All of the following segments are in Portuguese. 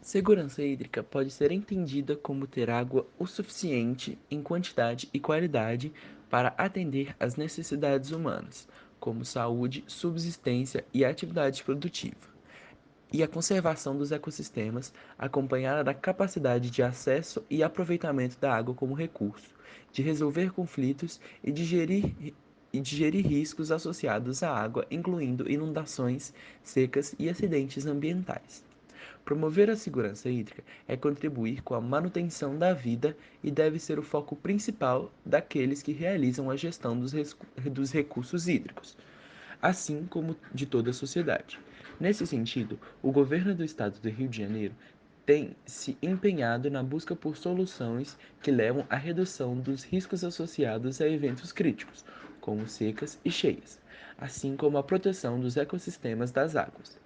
Segurança hídrica pode ser entendida como ter água o suficiente em quantidade e qualidade para atender às necessidades humanas, como saúde, subsistência e atividade produtiva, e a conservação dos ecossistemas, acompanhada da capacidade de acesso e aproveitamento da água como recurso, de resolver conflitos e de gerir riscos associados à água, incluindo inundações, secas e acidentes ambientais. Promover a segurança hídrica é contribuir com a manutenção da vida e deve ser o foco principal daqueles que realizam a gestão dos recursos hídricos, assim como de toda a sociedade. Nesse sentido, o governo do estado do Rio de Janeiro tem se empenhado na busca por soluções que levam à redução dos riscos associados a eventos críticos, como secas e cheias, assim como a proteção dos ecossistemas das águas.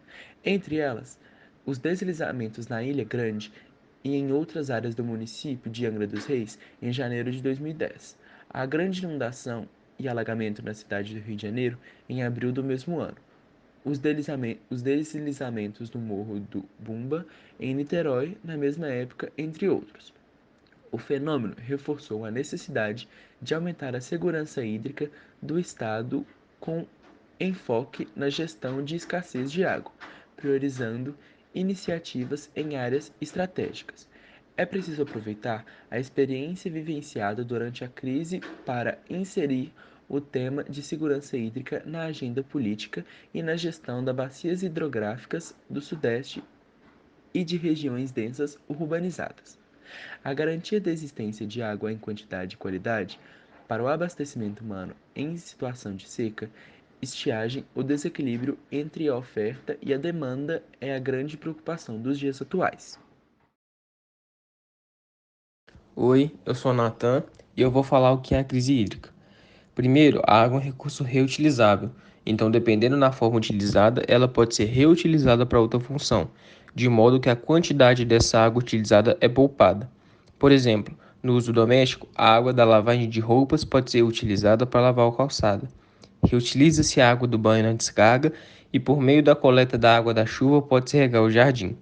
Entre elas, os deslizamentos na Ilha Grande e em outras áreas do município de Angra dos Reis em janeiro de 2010, a grande inundação e alagamento na cidade do Rio de Janeiro em abril do mesmo ano, os deslizamentos no Morro do Bumba em Niterói na mesma época, entre outros. O fenômeno reforçou a necessidade de aumentar a segurança hídrica do Estado com enfoque na gestão de escassez de água, priorizando iniciativas em áreas estratégicas. É preciso aproveitar a experiência vivenciada durante a crise para inserir o tema de segurança hídrica na agenda política e na gestão das bacias hidrográficas do Sudeste e de regiões densas urbanizadas. A garantia da existência de água em quantidade e qualidade para o abastecimento humano em situação de seca, estiagem ou desequilíbrio entre a oferta e a demanda é a grande preocupação dos dias atuais. Oi, eu sou o Natan e eu vou falar o que é a crise hídrica. Primeiro, a água é um recurso reutilizável, então, dependendo da forma utilizada, ela pode ser reutilizada para outra função, de modo que a quantidade dessa água utilizada é poupada. Por exemplo, no uso doméstico, a água da lavagem de roupas pode ser utilizada para lavar a calçada. Reutiliza-se a água do banho na descarga e, por meio da coleta da água da chuva, pode-se regar o jardim.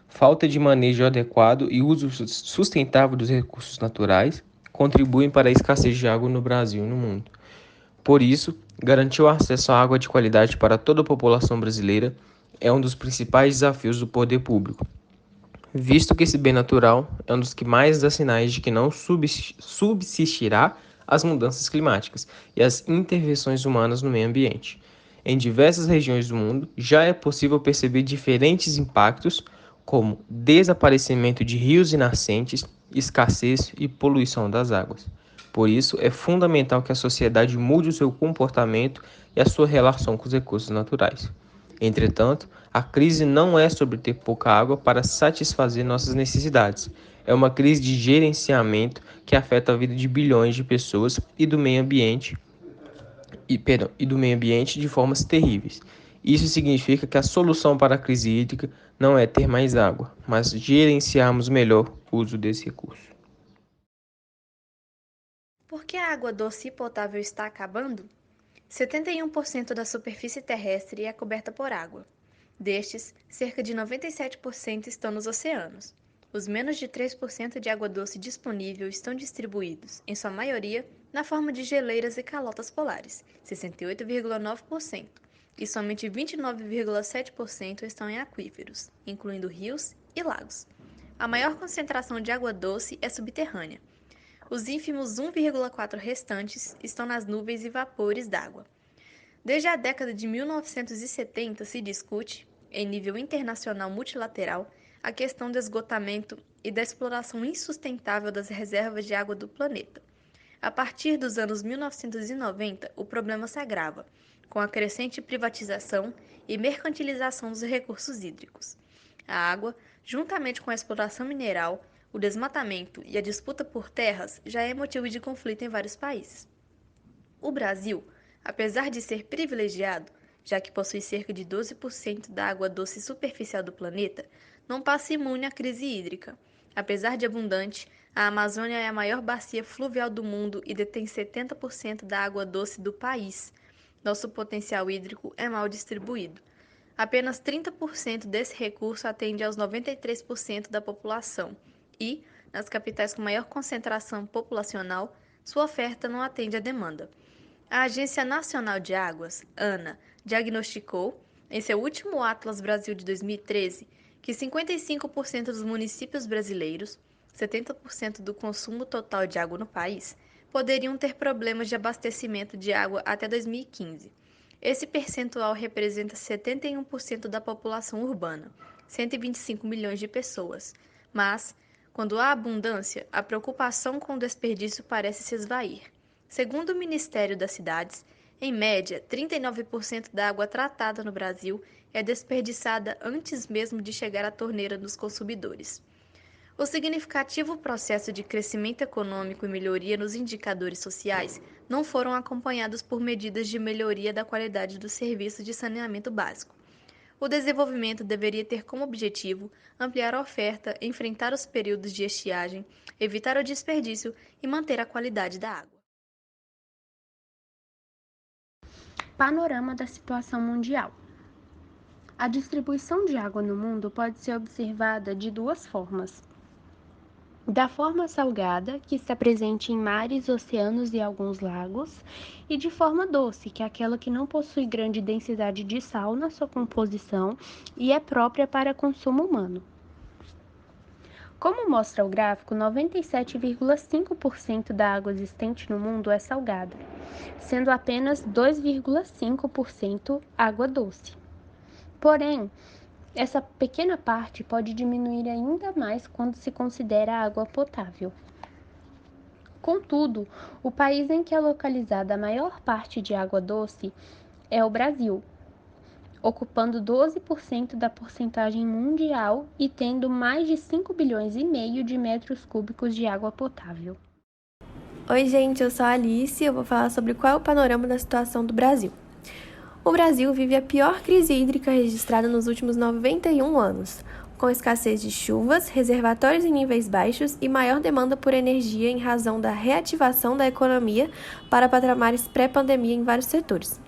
Falta de manejo adequado e uso sustentável dos recursos naturais contribuem para a escassez de água no Brasil e no mundo. Por isso, garantir o acesso à água de qualidade para toda a população brasileira é um dos principais desafios do poder público, visto que esse bem natural é um dos que mais dá sinais de que não subsistirá às mudanças climáticas e às intervenções humanas no meio ambiente. Em diversas regiões do mundo, já é possível perceber diferentes impactos, como desaparecimento de rios e nascentes, escassez e poluição das águas. Por isso, é fundamental que a sociedade mude o seu comportamento e a sua relação com os recursos naturais. Entretanto, a crise não é sobre ter pouca água para satisfazer nossas necessidades. É uma crise de gerenciamento que afeta a vida de bilhões de pessoas e do meio ambiente de formas terríveis. Isso significa que a solução para a crise hídrica não é ter mais água, mas gerenciarmos melhor o uso desse recurso. Por que a água doce e potável está acabando? 71% da superfície terrestre é coberta por água. Destes, cerca de 97% estão nos oceanos. Os menos de 3% de água doce disponível estão distribuídos, em sua maioria, na forma de geleiras e calotas polares, 68,9%, e somente 29,7% estão em aquíferos, incluindo rios e lagos. A maior concentração de água doce é subterrânea. Os ínfimos 1,4 restantes estão nas nuvens e vapores d'água. Desde a década de 1970 se discute, em nível internacional multilateral, a questão do esgotamento e da exploração insustentável das reservas de água do planeta. A partir dos anos 1990, o problema se agrava, com a crescente privatização e mercantilização dos recursos hídricos. A água, juntamente com a exploração mineral, o desmatamento e a disputa por terras, já é motivo de conflito em vários países. O Brasil, apesar de ser privilegiado, já que possui cerca de 12% da água doce superficial do planeta, não passa imune à crise hídrica. Apesar de abundante, a Amazônia é a maior bacia fluvial do mundo e detém 70% da água doce do país. Nosso potencial hídrico é mal distribuído. Apenas 30% desse recurso atende aos 93% da população e, nas capitais com maior concentração populacional, sua oferta não atende à demanda. A Agência Nacional de Águas, ANA, diagnosticou, em seu último Atlas Brasil de 2013, que 55% dos municípios brasileiros, 70% do consumo total de água no país, poderiam ter problemas de abastecimento de água até 2015. Esse percentual representa 71% da população urbana, 125 milhões de pessoas. Mas, quando há abundância, a preocupação com o desperdício parece se esvair. Segundo o Ministério das Cidades, em média, 39% da água tratada no Brasil é desperdiçada antes mesmo de chegar à torneira dos consumidores. O significativo processo de crescimento econômico e melhoria nos indicadores sociais não foram acompanhados por medidas de melhoria da qualidade do serviço de saneamento básico. O desenvolvimento deveria ter como objetivo ampliar a oferta, enfrentar os períodos de estiagem, evitar o desperdício e manter a qualidade da água. Panorama da situação mundial. A distribuição de água no mundo pode ser observada de duas formas. Da forma salgada, que está presente em mares, oceanos e alguns lagos, e de forma doce, que é aquela que não possui grande densidade de sal na sua composição e é própria para consumo humano. Como mostra o gráfico, 97,5% da água existente no mundo é salgada, sendo apenas 2,5% água doce. Porém, essa pequena parte pode diminuir ainda mais quando se considera a água potável. Contudo, o país em que é localizada a maior parte de água doce é o Brasil, ocupando 12% da porcentagem mundial e tendo mais de 5 bilhões e meio de metros cúbicos de água potável. Oi, gente, eu sou a Alice e eu vou falar sobre qual é o panorama da situação do Brasil. O Brasil vive a pior crise hídrica registrada nos últimos 91 anos, com escassez de chuvas, reservatórios em níveis baixos e maior demanda por energia em razão da reativação da economia para patamares pré-pandemia em vários setores.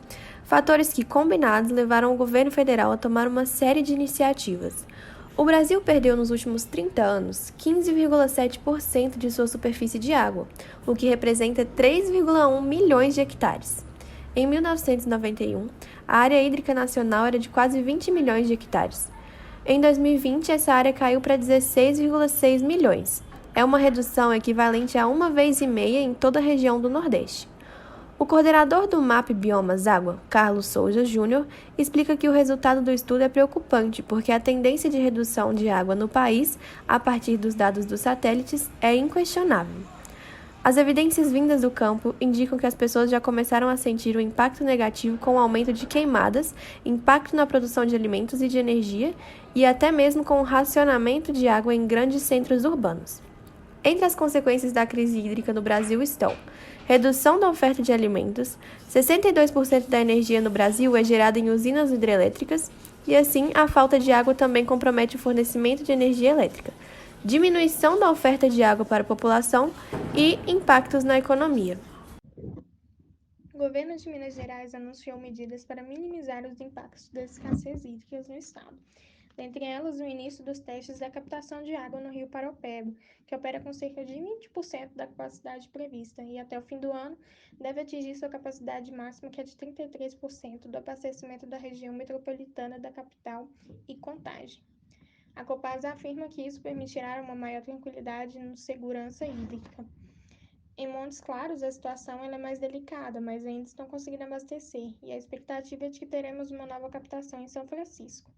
Fatores que, combinados, levaram o governo federal a tomar uma série de iniciativas. O Brasil perdeu nos últimos 30 anos 15,7% de sua superfície de água, o que representa 3,1 milhões de hectares. Em 1991, a área hídrica nacional era de quase 20 milhões de hectares. Em 2020, essa área caiu para 16,6 milhões. É uma redução equivalente a 1,5 vezes em toda a região do Nordeste. O coordenador do MAP Biomas Água, Carlos Souza Júnior, explica que o resultado do estudo é preocupante porque a tendência de redução de água no país, a partir dos dados dos satélites, é inquestionável. As evidências vindas do campo indicam que as pessoas já começaram a sentir o impacto negativo com o aumento de queimadas, impacto na produção de alimentos e de energia e até mesmo com o racionamento de água em grandes centros urbanos. Entre as consequências da crise hídrica no Brasil estão redução da oferta de alimentos, 62% da energia no Brasil é gerada em usinas hidrelétricas e, assim, a falta de água também compromete o fornecimento de energia elétrica, diminuição da oferta de água para a população e impactos na economia. O governo de Minas Gerais anunciou medidas para minimizar os impactos das escassez hídricas no estado. Dentre elas, o início dos testes da captação de água no Rio Paraupeba, que opera com cerca de 20% da capacidade prevista e, até o fim do ano, deve atingir sua capacidade máxima, que é de 33% do abastecimento da região metropolitana da capital e Contagem. A Copasa afirma que isso permitirá uma maior tranquilidade e segurança hídrica. Em Montes Claros, a situação é mais delicada, mas ainda estão conseguindo abastecer, e a expectativa é de que teremos uma nova captação em São Francisco.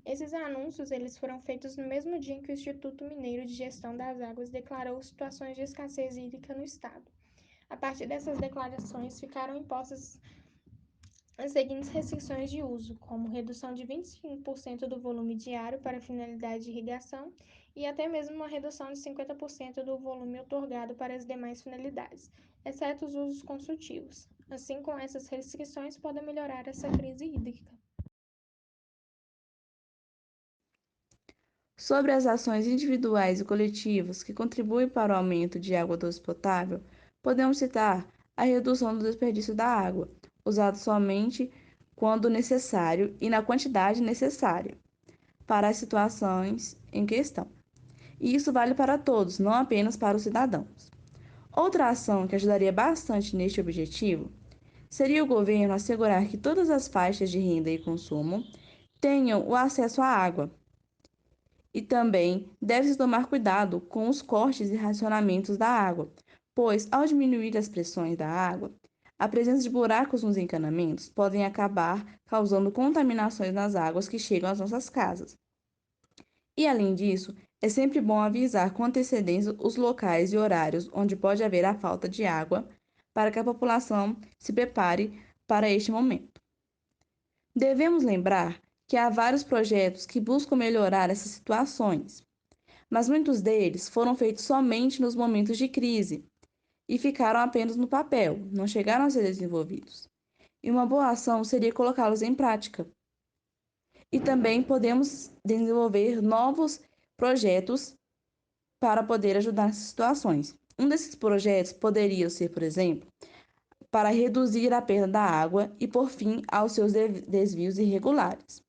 Esses anúncios eles foram feitos no mesmo dia em que o Instituto Mineiro de Gestão das Águas declarou situações de escassez hídrica no estado. A partir dessas declarações, ficaram impostas as seguintes restrições de uso, como redução de 25% do volume diário para finalidade de irrigação e até mesmo uma redução de 50% do volume outorgado para as demais finalidades, exceto os usos construtivos. Assim, com essas restrições, pode melhorar essa crise hídrica. Sobre as ações individuais e coletivas que contribuem para o aumento de água doce potável, podemos citar a redução do desperdício da água, usada somente quando necessário e na quantidade necessária para as situações em questão. E isso vale para todos, não apenas para os cidadãos. Outra ação que ajudaria bastante neste objetivo seria o governo assegurar que todas as faixas de renda e consumo tenham o acesso à água. E também deve-se tomar cuidado com os cortes e racionamentos da água, pois, ao diminuir as pressões da água, a presença de buracos nos encanamentos podem acabar causando contaminações nas águas que chegam às nossas casas. E, além disso, é sempre bom avisar com antecedência os locais e horários onde pode haver a falta de água, para que a população se prepare para este momento. Devemos lembrar que há vários projetos que buscam melhorar essas situações, mas muitos deles foram feitos somente nos momentos de crise e ficaram apenas no papel, não chegaram a ser desenvolvidos. E uma boa ação seria colocá-los em prática. E também podemos desenvolver novos projetos para poder ajudar nessas situações. Um desses projetos poderia ser, por exemplo, para reduzir a perda da água e pôr fim aos seus desvios irregulares.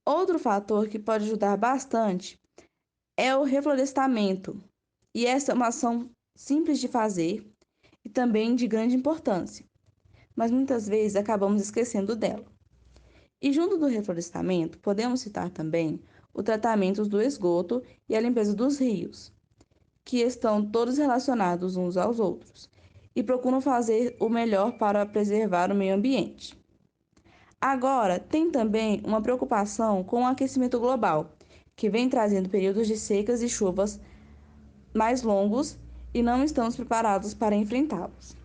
Outro fator que pode ajudar bastante é o reflorestamento, e essa é uma ação simples de fazer e também de grande importância, mas muitas vezes acabamos esquecendo dela. E junto do reflorestamento, podemos citar também o tratamento do esgoto e a limpeza dos rios, que estão todos relacionados uns aos outros e procuram fazer o melhor para preservar o meio ambiente. Agora, tem também uma preocupação com o aquecimento global, que vem trazendo períodos de secas e chuvas mais longos e não estamos preparados para enfrentá-los.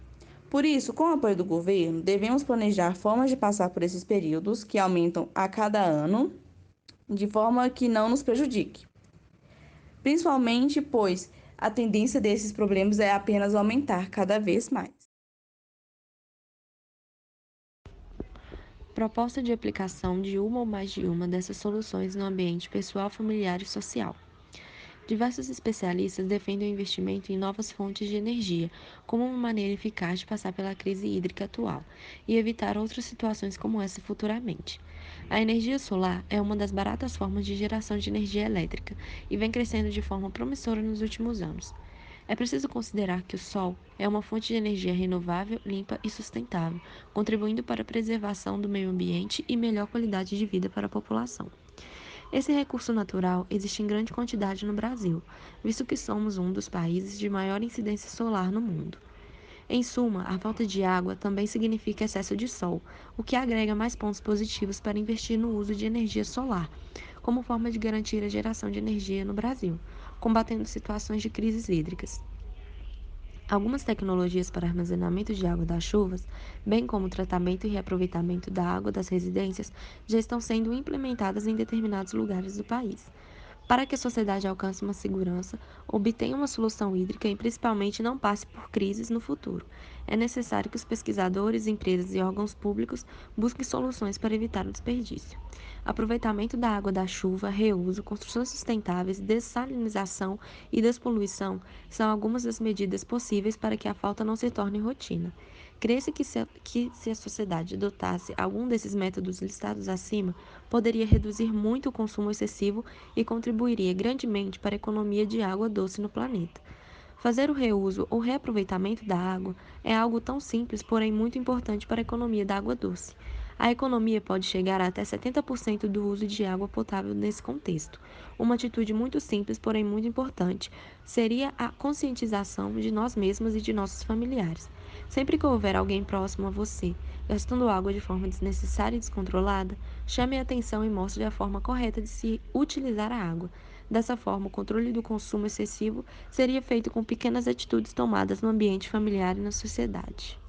Por isso, com o apoio do governo, devemos planejar formas de passar por esses períodos que aumentam a cada ano, de forma que não nos prejudique. Principalmente, pois a tendência desses problemas é apenas aumentar cada vez mais. Proposta de aplicação de uma ou mais de uma dessas soluções no ambiente pessoal, familiar e social. Diversos especialistas defendem o investimento em novas fontes de energia como uma maneira eficaz de passar pela crise hídrica atual e evitar outras situações como essa futuramente. A energia solar é uma das baratas formas de geração de energia elétrica e vem crescendo de forma promissora nos últimos anos. É preciso considerar que o sol é uma fonte de energia renovável, limpa e sustentável, contribuindo para a preservação do meio ambiente e melhor qualidade de vida para a população. Esse recurso natural existe em grande quantidade no Brasil, visto que somos um dos países de maior incidência solar no mundo. Em suma, a falta de água também significa excesso de sol, o que agrega mais pontos positivos para investir no uso de energia solar, como forma de garantir a geração de energia no Brasil, combatendo situações de crises hídricas. Algumas tecnologias para armazenamento de água das chuvas, bem como o tratamento e reaproveitamento da água das residências, já estão sendo implementadas em determinados lugares do país. Para que a sociedade alcance uma segurança, obtenha uma solução hídrica e principalmente não passe por crises no futuro, é necessário que os pesquisadores, empresas e órgãos públicos busquem soluções para evitar o desperdício. Aproveitamento da água da chuva, reuso, construções sustentáveis, dessalinização e despoluição são algumas das medidas possíveis para que a falta não se torne rotina. Crê-se que se a sociedade adotasse algum desses métodos listados acima, poderia reduzir muito o consumo excessivo e contribuiria grandemente para a economia de água doce no planeta. Fazer o reuso ou reaproveitamento da água é algo tão simples, porém muito importante para a economia da água doce. A economia pode chegar a até 70% do uso de água potável nesse contexto. Uma atitude muito simples, porém muito importante, seria a conscientização de nós mesmos e de nossos familiares. Sempre que houver alguém próximo a você gastando água de forma desnecessária e descontrolada, chame a atenção e mostre a forma correta de se utilizar a água. Dessa forma, o controle do consumo excessivo seria feito com pequenas atitudes tomadas no ambiente familiar e na sociedade.